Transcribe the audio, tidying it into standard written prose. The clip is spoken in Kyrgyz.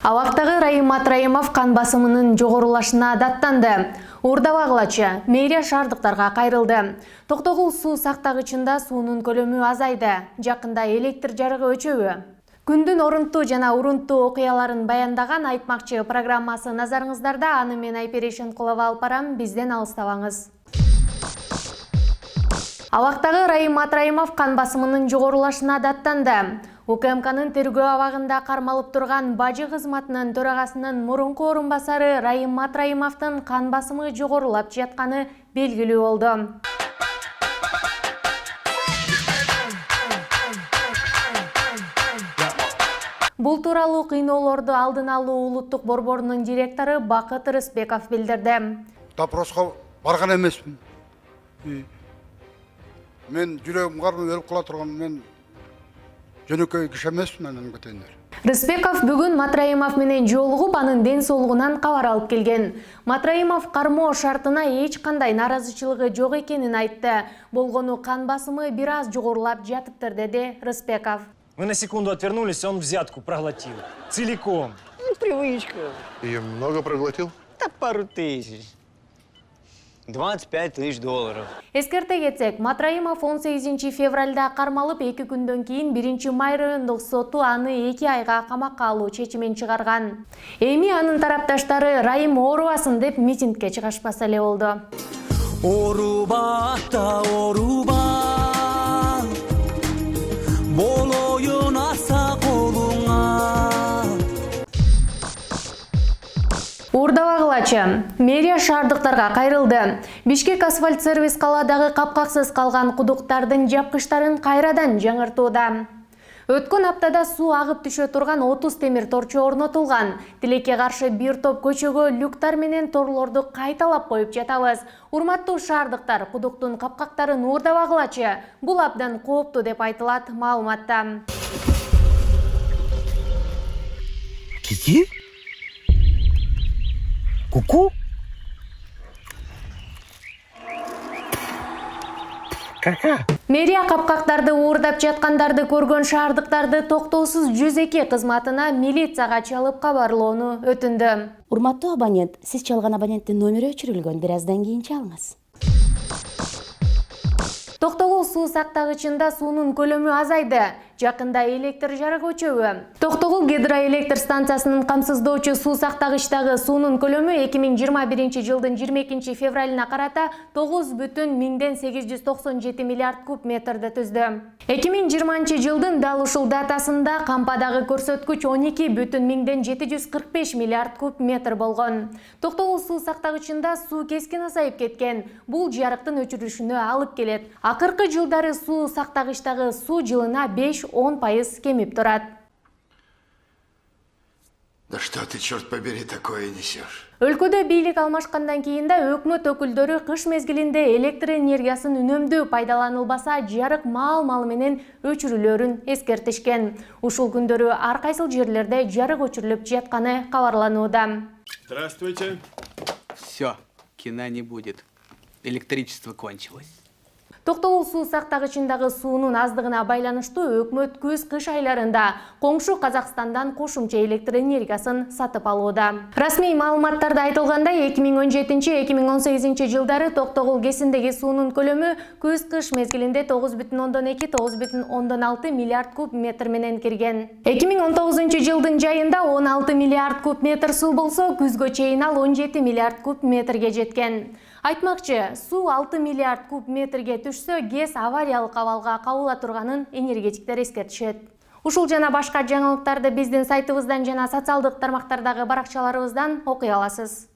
Абактагы Раим Матраимов кан басымынын жогорулашына даттанды. Урдабагылачы мэрия шаардыктарга кайрылды. Токтогул суу сактагычында суунун көлөмү азайды. Жакында электр жарыгы өчөбү. Күндүн орунтуу жана урунттуу окуяларын баяндаган Айтмакчы программасы назарыңыздарда. Аны мен Айпери Шенкулова алып барам, бизден алыстабаңыз. Абактагы Раим Матраимов кан басымынын жогорулашына даттанды. УКМКнын тергөө абагында кармалып турган бажы кызматынын төрагасынын мурунку орун басары Раим Матраимовдун кан басымы жогорулап жатканы белгилүү болду. Бул тууралуу кыйноолорду алдын алуу улуттук борборунун директору Бакыт Рыспеков билдирди. Допроско барган эмесмин. Мен жүрөгүм кармап өлүп кала турган мен жөнөкөй киши эмесмин анан кетендер. Рыспеков бүгүн Матраимов менен жолугуп, анын ден соолугунан кабар алып келген. Матраимов кармоо шартына эч кандай наразычылыгы жок экенин айтты. Болгону кан басымы бир аз жогорулап жатыптыр, деди Рыспеков. Мы на секунду отвернулись, он взятку проглотил. Целиком. Ну, привычка. И много проглотил? Так пару тысяч. 25 тысяч долларов. Эскерте кетсек, Матраимов 18 февралда кармалып, 2 күндөн кийин 1 май райондук соту аны 2 айга камакка алуу чечимин чыгарган. Эми анын тарапташтары Раим оорубасын деп митингке чыгашпаса эле болду. Орубата оруба, болоюн аса колуңа. Урдабагылачы мэрия шаардыктарга кайрылды. Бишкек асфальт сервис калаадагы капкаксыз калган кудуктардын жапкычтарын кайрадан жаңыртууда. Өткөн аптада суу агып түшө турган 30 темир торчу орнотулган. Тилекке каршы бир топ көчөгө люктар менен торлорду кайталап коюп жатабыз. Урматтуу шаардыктар, кудуктун капкактарын урдабагылачы. Бул абдан кооптуу деп айтылат маалыматта. Кики? Ку-ку? Кака? Мэрия капкактарды уурдап жаткандарды көргөн шаардыктарды токтоосуз 102 кызматына милицияга чалып кабарлоону өтүндү. Урматтуу абонент, сиз чалган абоненттин номери өчүрүлгөн, бир аздан кийин чалыңыз. Токтогул суу сактагычында суунун көлөмү азайды. Жакында электр жарыгы өчөбү. Токтогул гидроэлектр станциясынын камсыздоочу суу сактагычтагы суунун көлөмү 2021 жылдын 22 февралына карата 9,897 миллиард куб метрди түздү. 2020 жылдын дал ушул датасында кампадагы көрсөткүч 12,745 миллиард куб метр болгон. Токтогул суу сактагычында суу кескин азайып кеткен. Бул жарыктын өчүрүлүшүнө алып келет. Акыркы жылдары суу сактагычтагы суу жылына 5-10% кемип турат. Да что ты, черт побери, такое несешь? Өлкөдө бийлик алмашкандан кийин да өкмөт өкүлдөрү кыш мезгилинде электр энергиясын үнөмдүү пайдаланылбаса, жарык маал-малы менен өчүрүлөрүн эскертишкен. Ушул күндөрү ар кайсыл жерлерде жарык өчүрүлүп жатканы кабарланууда. Здравствуйте. Все, кино не будет. Электричество кончилось. Токтогул суу сактагычындагы суунун аздыгына байланыштуу өкмөт көз-кыш айларында коңшу Казакстандан кошумча электр энергиясын сатып алууда. Расмий маалыматтарда айтылгандай, 2017-2018 жылдары Токтогул кесиндеги суунун көлөмү көз-кыш мезгилинде 9,2-9,6 миллиард куб метр менен кирген. 2019 жылдын жайында 16 миллиард куб метр суу болсо, күзгө чейин ал 17 миллиард куб метрге жеткен. Айтмакчы, суу 6 миллиард куб метрге түшсө, ГЭС авариялык абалга кабыла турганын энергетиктер эскертишет. Ушул жана башка жаңылыктарды биздин сайтыбыздан жана социалдык тармактардагы баракчаларыбыздан окуй аласыз.